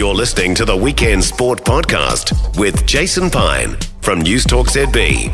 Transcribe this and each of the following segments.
You're listening to the Weekend Sport Podcast with Jason Pine from News Talk ZB.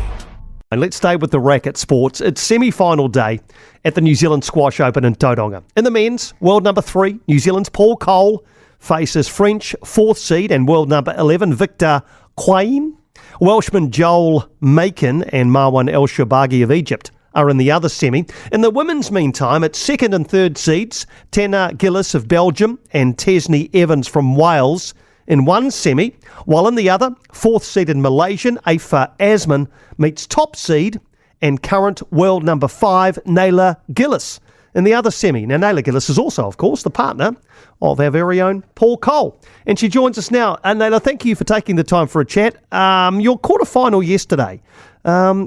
And let's stay with the racket sports. It's semi-final day at the New Zealand Squash Open in Tauranga. In the men's, world number 3, New Zealand's Paul Cole faces French 4th seed and world number 11, Victor Quain. Welshman Joel Makin and Marwan El Shorbagy of Egypt are in the other semi. In the women's, meantime, it's 2nd and 3rd seeds, Nele Gilis of Belgium and Tesni Evans from Wales in one semi, while in the other, 4th seeded Malaysian Afa Asman meets top seed and current world number 5, Nele Gilis, in the other semi. Now, Nele Gilis is also, of course, the partner of our very own Paul Cole. And she joins us now. And Nele, thank you for taking the time for a chat. Your quarterfinal yesterday,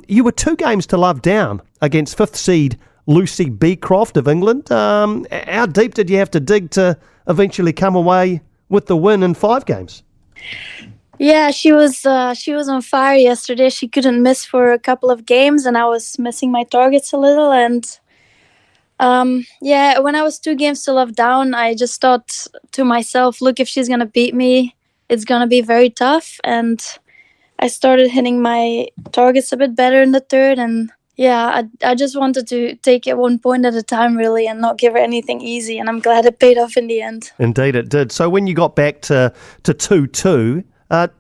you were 2 games to love down against 5th seed Lucy Beecroft of England. How deep did you have to dig to eventually come away with the win in 5 games? Yeah, she was on fire yesterday. She couldn't miss for a couple of games, and I was missing my targets a little. And when I was 2 games to love down, I just thought to myself, look, if she's gonna beat me, it's gonna be very tough. And I started hitting my targets a bit better in the third, and I just wanted to take it 1 point at a time, really, and not give her anything easy, and I'm glad it paid off in the end. Indeed it did. So when you got back to 2-2,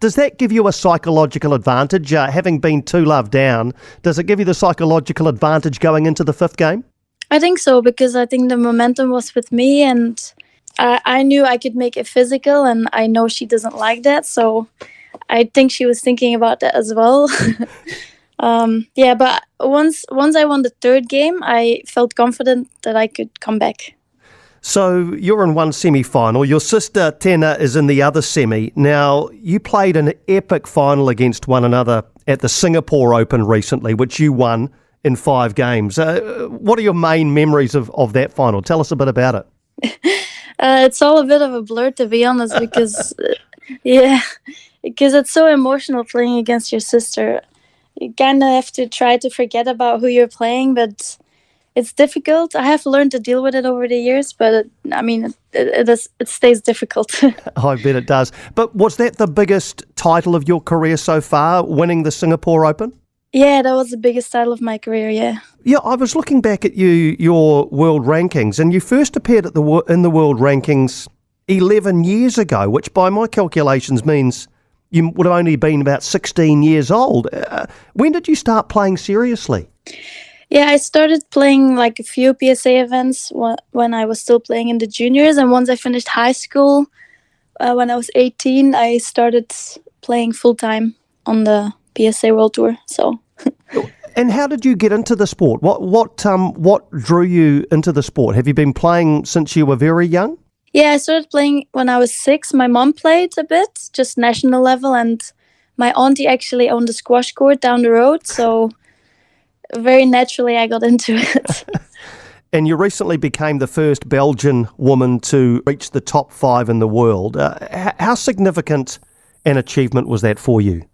does that give you a psychological advantage? Having been 2 love down, does it give you the psychological advantage going into the 5th game? I think so, because I think the momentum was with me, and I knew I could make it physical, and I know she doesn't like that, so I think she was thinking about that as well. But once I won the 3rd game, I felt confident that I could come back. So you're in one semi-final. Your sister Tena is in the other semi. Now, you played an epic final against one another at the Singapore Open recently, which you won in 5 games. What are your main memories of that final? Tell us a bit about it. It's all a bit of a blur, to be honest, because because it's so emotional playing against your sister. You kind of have to try to forget about who you're playing, but it's difficult. I have learned to deal with it over the years, but it stays difficult. I bet it does. But was that the biggest title of your career so far, winning the Singapore Open? Yeah, that was the biggest title of my career, yeah. Yeah, I was looking back at your world rankings, and you first appeared in the world rankings 11 years ago, which by my calculations means you would have only been about 16 years old. When did you start playing seriously? Yeah, I started playing like a few PSA events when I was still playing in the juniors, and once I finished high school, when I was 18, I started playing full-time on the PSA World Tour. So. And how did you get into the sport? What drew you into the sport? Have you been playing since you were very young? Yeah, I started playing when I was 6. My mom played a bit, just national level, and my auntie actually owned a squash court down the road, so very naturally I got into it. And you recently became the first Belgian woman to reach the top 5 in the world. How significant an achievement was that for you?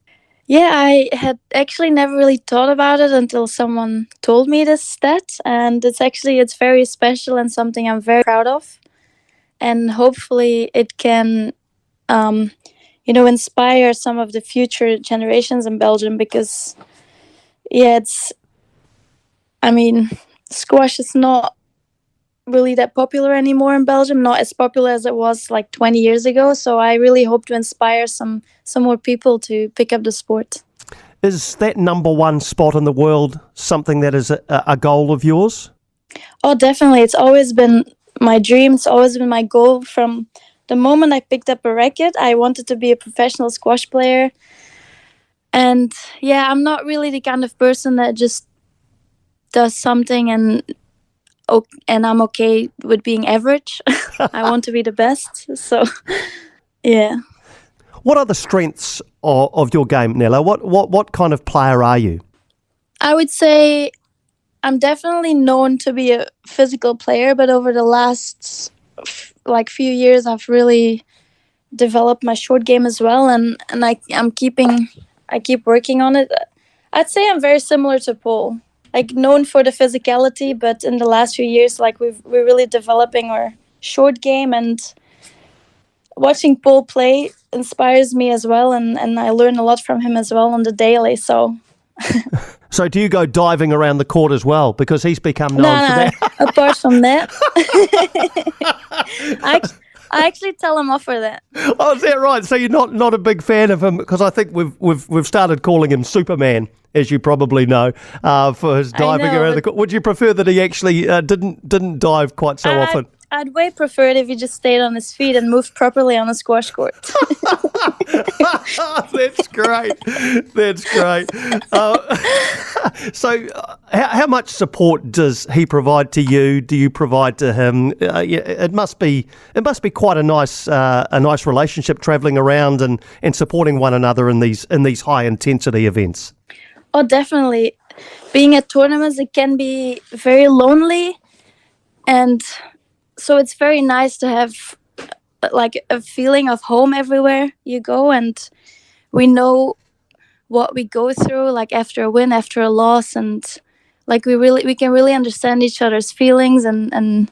Yeah, I had actually never really thought about it until someone told me this stat, and it's very special and something I'm very proud of. And hopefully it can, inspire some of the future generations in Belgium, because, squash is not really that popular anymore in Belgium, not as popular as it was like 20 years ago. So I really hope to inspire some more people to pick up the sport. Is that number 1 spot in the world something that is a goal of yours? Oh, definitely. It's always been my dream. It's always been my goal. From the moment I picked up a racket, I wanted to be a professional squash player. And I'm not really the kind of person that just does something and I'm okay with being average. I want to be the best. So, yeah. What are the strengths of your game, Nele? What kind of player are you? I would say I'm definitely known to be a physical player, but over the last few years, I've really developed my short game as well, and I keep working on it. I'd say I'm very similar to Paul, known for the physicality, but in the last few years, we're really developing our short game, and watching Paul play inspires me as well, and I learn a lot from him as well on the daily. So do you go diving around the court as well? Because he's become known for that. Apart from that, I actually tell him off for that. Oh, is that right? So you're not a big fan of him? Because I think we've started calling him Superman, as you probably know, for his diving around the court. Would you prefer that he actually didn't dive quite so often? I'd way prefer it if he just stayed on his feet and moved properly on a squash court. That's great. That's great. So how much support does he provide to you? Do you provide to him? It must be quite a nice relationship, travelling around and supporting one another in these high intensity events. Oh, definitely. Being at tournaments, it can be very lonely, and so it's very nice to have like a feeling of home everywhere you go, and we know what we go through, like after a win, after a loss, and like we can really understand each other's feelings, and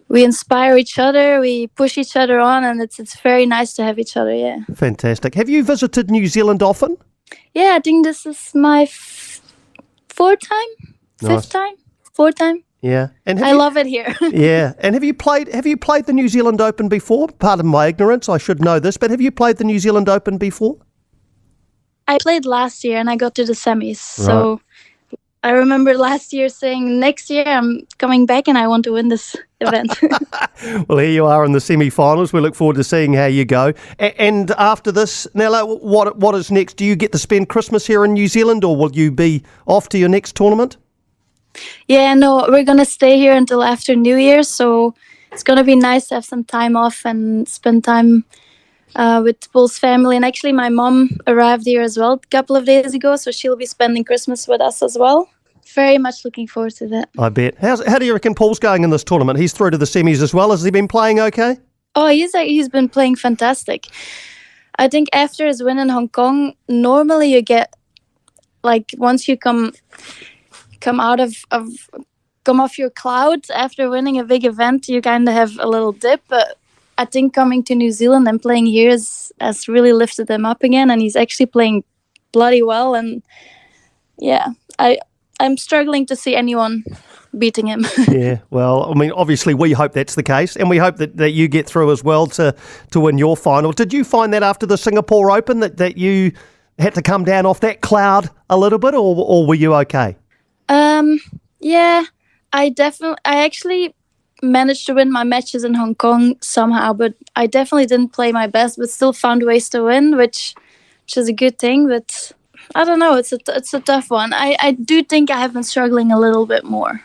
we inspire each other, we push each other on, and it's very nice to have each other. Yeah. Fantastic. Have you visited New Zealand often? Yeah, I think this is my fourth time. Yeah, and I love it here. Yeah, and have you played the New Zealand Open before? Pardon my ignorance, I should know this, but have you played the New Zealand Open before? I played last year and I got to the semis. Right. So I remember last year saying, next year I'm coming back and I want to win this event. Well, here you are in the semi-finals. We look forward to seeing how you go. And after this, Nele, what is next? Do you get to spend Christmas here in New Zealand, or will you be off to your next tournament? Yeah, no, we're going to stay here until after New Year, so it's going to be nice to have some time off and spend time with Paul's family. And actually, my mom arrived here as well a couple of days ago, so she'll be spending Christmas with us as well. Very much looking forward to that. I bet. How do you reckon Paul's going in this tournament? He's through to the semis as well. Has he been playing okay? Oh, he's been playing fantastic. I think after his win in Hong Kong, normally you get, like, once you come off your clouds after winning a big event, you kind of have a little dip. But I think coming to New Zealand and playing here has really lifted him up again, and he's actually playing bloody well. And yeah, I'm struggling to see anyone beating him. Yeah, well, I mean, obviously we hope that's the case, and we hope that you get through as well to win your final. Did you find that after the Singapore Open that you had to come down off that cloud a little bit, or were you okay? Yeah, I actually managed to win my matches in Hong Kong somehow, but I definitely didn't play my best, but still found ways to win, which is a good thing. But I don't know, it's a tough one. I do think I have been struggling a little bit more.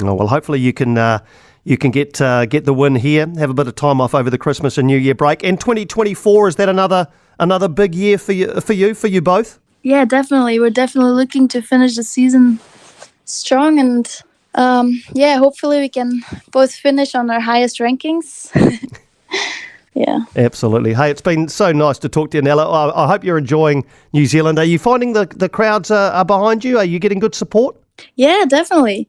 Oh, well, hopefully you can get the win here, have a bit of time off over the Christmas and New Year break. And 2024, is that another big year for you both? Yeah, definitely. We're definitely looking to finish the season strong, and hopefully we can both finish on our highest rankings. Yeah. Absolutely. Hey, it's been so nice to talk to you, Nele. I hope you're enjoying New Zealand. Are you finding the crowds are behind you? Are you getting good support? Yeah, definitely.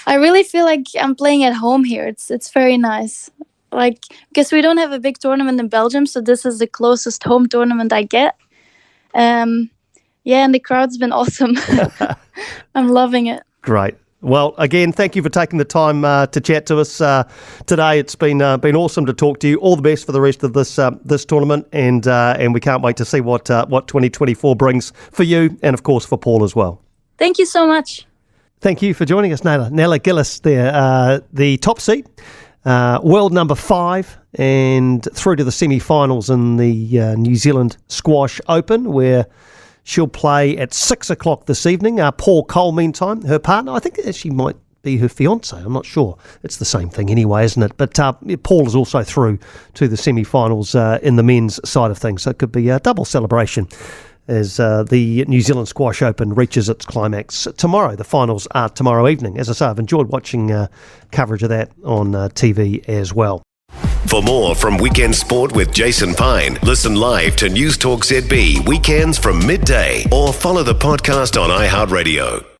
I really feel like I'm playing at home here. It's very nice. Like, because we don't have a big tournament in Belgium, so this is the closest home tournament I get. Yeah, and the crowd's been awesome. I'm loving it. Great. Well, again, thank you for taking the time to chat to us today. It's been awesome to talk to you. All the best for the rest of this tournament, and we can't wait to see what 2024 brings for you, and of course for Paul as well. Thank you so much. Thank you for joining us, Nele Gilis there, the top seed, world number 5, and through to the semi-finals in the New Zealand Squash Open, where she'll play at 6 o'clock this evening. Paul Cole, meantime, her partner, I think she might be her fiance. I'm not sure. It's the same thing anyway, isn't it? But Paul is also through to the semi-finals in the men's side of things, so it could be a double celebration as the New Zealand Squash Open reaches its climax tomorrow. The finals are tomorrow evening. As I say, I've enjoyed watching coverage of that on TV as well. For more from Weekend Sport with Jason Pine, listen live to News Talk ZB weekends from midday, or follow the podcast on iHeartRadio.